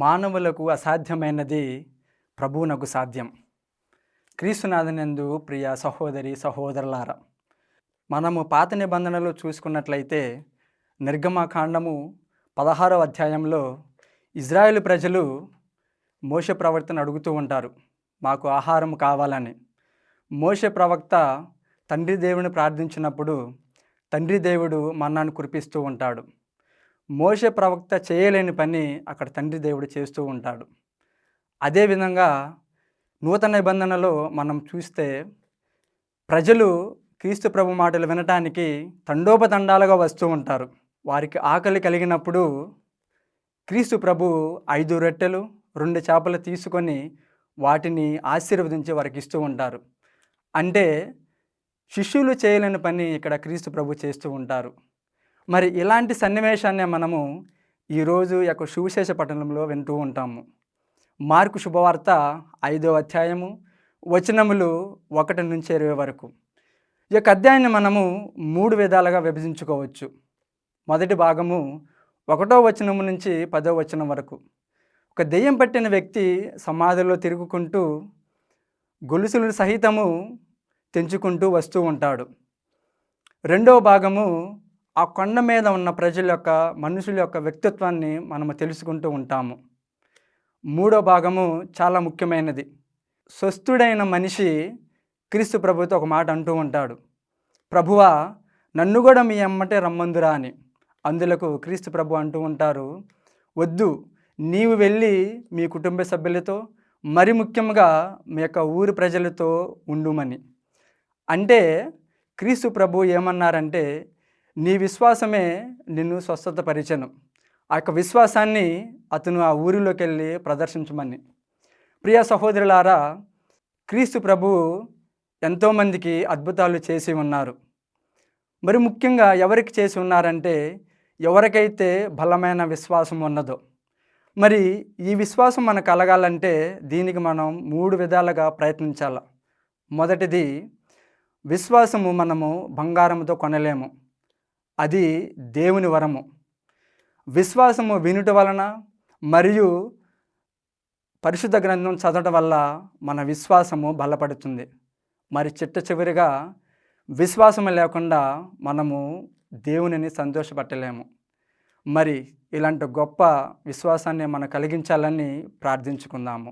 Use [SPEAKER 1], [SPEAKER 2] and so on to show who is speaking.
[SPEAKER 1] మానవులకు అసాధ్యమైనది ప్రభువునకు సాధ్యం. క్రీస్తునాథనందు ప్రియ సహోదరి సహోదరులారా, మనము పాత నిబంధనలో చూసుకున్నట్లయితే నిర్గమకాండము 16వ అధ్యాయంలో ఇజ్రాయేలు ప్రజలు మోషే ప్రవక్తను అడుగుతూ ఉంటారు, మాకు ఆహారం కావాలని. మోషే ప్రవక్త తండ్రి దేవుని ప్రార్థించినప్పుడు తండ్రి దేవుడు మన్నాను కురిపిస్తూ ఉంటాడు. మోషే ప్రవక్త చేయలేని పని అక్కడ తండ్రి దేవుడు చేస్తూ ఉంటాడు. అదేవిధంగా నూతన నిబంధనలో మనం చూస్తే ప్రజలు క్రీస్తు ప్రభు మాటలు వినటానికి తండోపతండాలుగా వస్తూ ఉంటారు. వారికి ఆకలి కలిగినప్పుడు క్రీస్తు ప్రభు 5 రొట్టెలు 2 చేపలు తీసుకొని వాటిని ఆశీర్వదించి వారికి ఇస్తూ ఉంటారు. అంటే శిష్యులు చేయలేని పని ఇక్కడ క్రీస్తు ప్రభు చేస్తూ ఉంటారు. మరి ఇలాంటి సన్నివేశాన్ని మనము ఈరోజు యొక్క సువిశేష పట్టణంలో వింటూ ఉంటాము. మార్కు శుభవార్త 5వ అధ్యాయము వచనములు 1 నుంచి 20 వరకు. ఈ యొక్క అధ్యాయాన్ని మనము 3 విధాలుగా విభజించుకోవచ్చు. మొదటి భాగము 1వ వచనము నుంచి 10వ వచనం వరకు. ఒక దెయ్యం పట్టిన వ్యక్తి సమాధిలో తిరుగుకుంటూ గొలుసులు సహితము తెంచుకుంటూ వస్తూ ఉంటాడు. రెండవ భాగము ఆ కొండ మీద ఉన్న మనుషుల యొక్క వ్యక్తిత్వాన్ని మనము తెలుసుకుంటూ ఉంటాము. మూడో భాగము చాలా ముఖ్యమైనది. స్వస్థుడైన మనిషి క్రీస్తు ప్రభుతో ఒక మాట అంటూ ఉంటాడు, ప్రభువా నన్ను కూడా మీ అమ్మటే రమ్మందురా అని. అందులకు క్రీస్తు ప్రభు అంటూ ఉంటారు, వద్దు, నీవు వెళ్ళి మీ కుటుంబ సభ్యులతో మరి ముఖ్యంగా మీ యొక్క ఊరి ప్రజలతో ఉండుమని. అంటే క్రీస్తు ప్రభు ఏమన్నారంటే, నీ విశ్వాసమే నిన్ను స్వస్థతపరిచెను. ఆ యొక్క విశ్వాసాన్ని అతను ఆ ఊరిలోకి వెళ్ళి ప్రదర్శించమని. ప్రియ సహోదరులారా, క్రీస్తు ప్రభు ఎంతోమందికి అద్భుతాలు చేసి ఉన్నారు. మరి ముఖ్యంగా ఎవరికి చేసి ఉన్నారంటే, ఎవరికైతే బలమైన విశ్వాసం ఉన్నదో. మరి ఈ విశ్వాసం మనకు కలగాలంటే దీనికి మనం 3 విధాలుగా ప్రయత్నించాలి. మొదటిది, విశ్వాసము మనము బంగారంతో కొనలేము, అది దేవుని వరము. విశ్వాసము వినుట వలన మరియు పరిశుద్ధ గ్రంథం చదవటం వల్ల మన విశ్వాసము బలపడుతుంది. మరి చిట్టచివరిగా విశ్వాసము లేకుండా మనము దేవునిని సంతోషపెట్టలేము. మరి ఇలాంటి గొప్ప విశ్వాసాన్ని మనం కలిగించాలని ప్రార్థించుకుందాము.